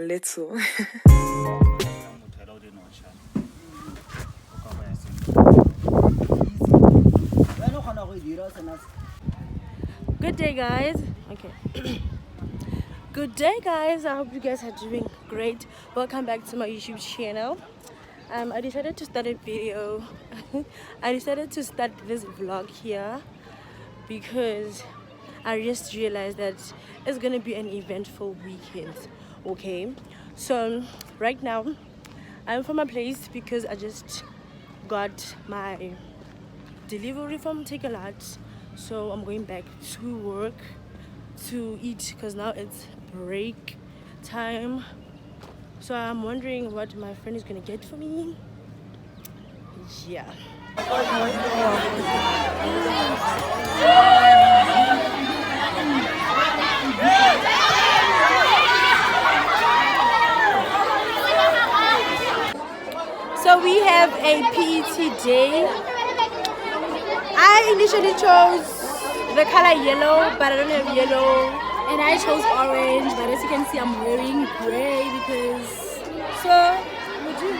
let's go. Good day, guys. Okay. Good day, guys. I hope you guys are doing great. Welcome back to my YouTube channel. I decided to start a video. I decided to start this vlog here because I just realized that it's gonna be an eventful weekend. Okay, so right now I'm from my place because I just got my delivery from Takealot, so I'm going back to work to eat because now it's break time. So I'm wondering what my friend is gonna get for me. Yeah. So we have a PET day. I initially chose the color yellow, but I don't have yellow. And I chose orange, but as you can see, I'm wearing gray because. So, would you?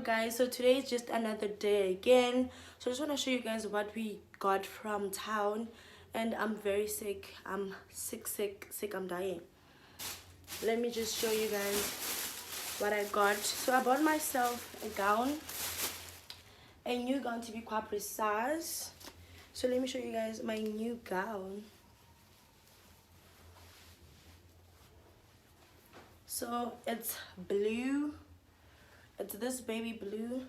Guys, so today is just another day again, so I just want to show you guys what we got from town. And I'm very sick. I'm sick. I'm dying. Let me just show you guys what I got. So I bought myself a gown, a new gown to be quite precise. So let me show you guys my new gown. So it's blue. It's this baby blue.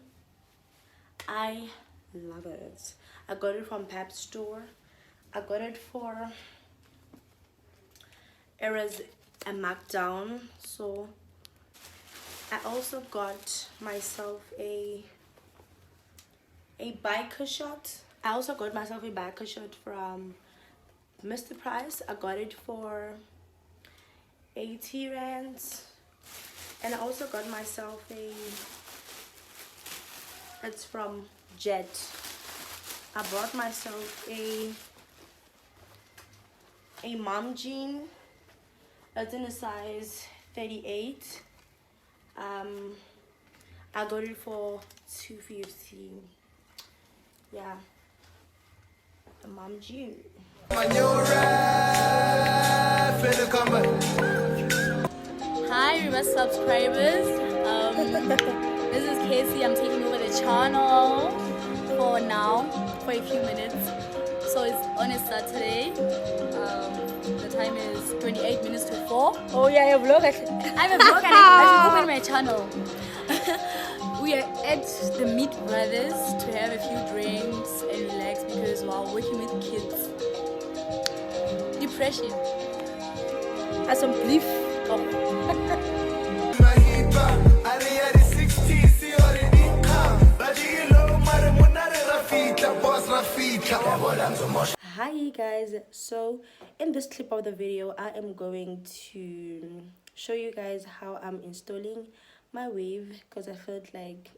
I love it. I got it from Pep store. I got it for, it was a markdown. So I also got myself a biker shirt. I also got myself a biker shirt from Mr. Price. I got it for 80 rands. And I also got myself it's from Jet. I bought myself a mom jean. It's in a size 38. I got it for $2.50. Yeah, a mom jean. Hi, Reba subscribers. This is Casey. I'm taking over the channel for now, for a few minutes. So it's on a Saturday. The time is 28 minutes to 4. Oh yeah, you're a vlogger. I'm a vlogger. I should open my channel. We are at the Meat Brothers to have a few drinks and relax because while working with kids, depression. Have some beef. Hi guys, so in this clip of the video I am going to show you guys how I'm installing my wave, because I felt like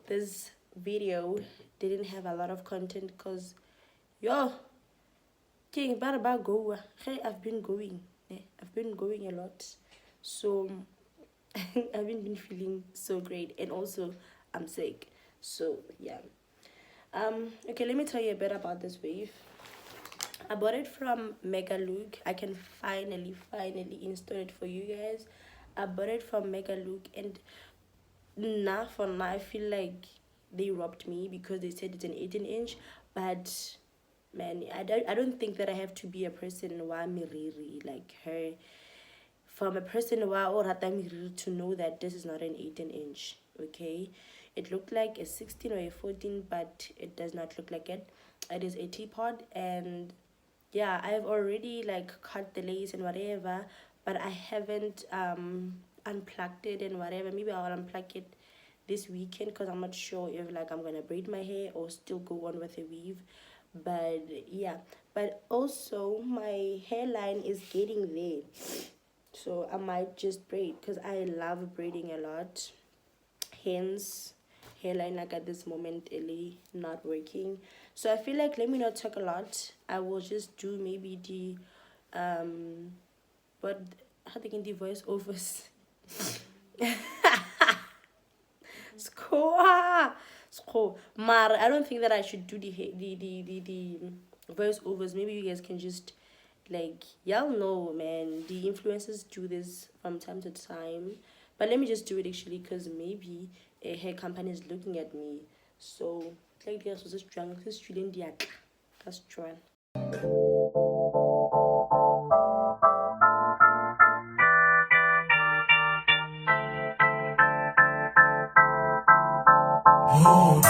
this video didn't have a lot of content because I've been going a lot, so I haven't been feeling so great, and also I'm sick. So yeah, okay, let me tell you a bit about this wave. I bought it from Mega Look. I can finally install it for you guys. I bought it from Mega Look, and now I feel like they robbed me because they said it's an 18-inch, but man, I don't think that I have to be a person wa miriri like her, from a person wa o rata miriri, to know that this is not an 18-inch. Okay, it looked like a 16 or a 14, but it does not look like it. It is a teapot, and yeah, I've already like cut the lace and whatever, but I haven't unplugged it and whatever. Maybe I'll unplug it this weekend because I'm not sure if like I'm gonna braid my hair or still go on with a weave. But yeah, but also my hairline is getting there, so I might just braid because I love braiding a lot. Hence hairline like at this moment really not working. So I feel like let me not talk a lot. I will just do maybe the but how they can do voice overs. Mar, I don't think that I should do the voice overs. Maybe you guys can just like, y'all know, man, the influencers do this from time to time. But let me just do it actually because maybe a hair company is looking at me. So like this was just drunk, this student diak. That's true. Oh,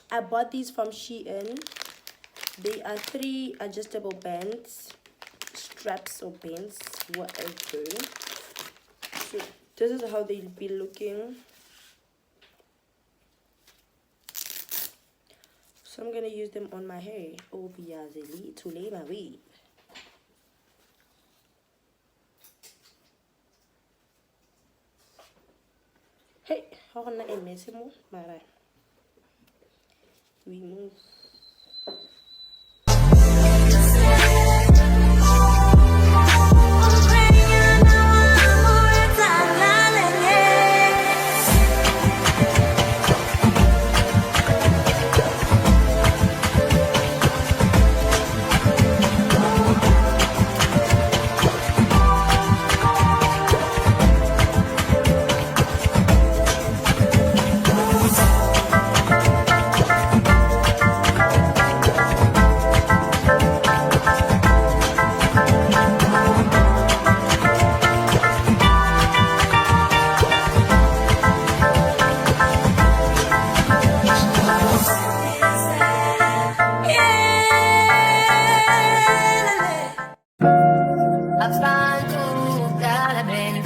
I bought these from Shein. They are 3 adjustable bands, straps or bands, whatever. So this is how they'll be looking. So I'm gonna use them on my hair. Obviously to lay my weave. Hey, how can I mess him? Mara. We move. I've found you, that I've been